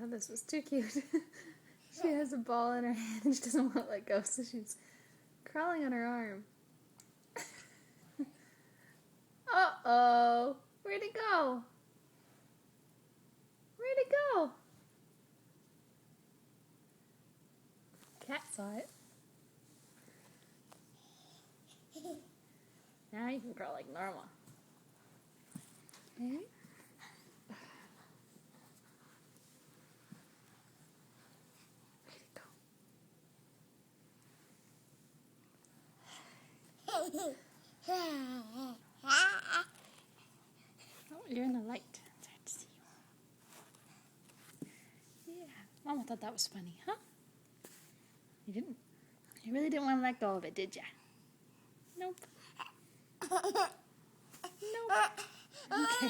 thought this was too cute. She has a ball in her hand and she doesn't want to let go, so she's crawling on her arm. Uh-oh. Where'd it go? Where'd it go? Cat saw it. Now you can crawl like normal. Okay. Oh, you're in the light. It's hard to see you. Yeah. Mama thought that was funny, huh? You didn't? You really didn't want to let go of it, did ya? Nope. Nope. Okay.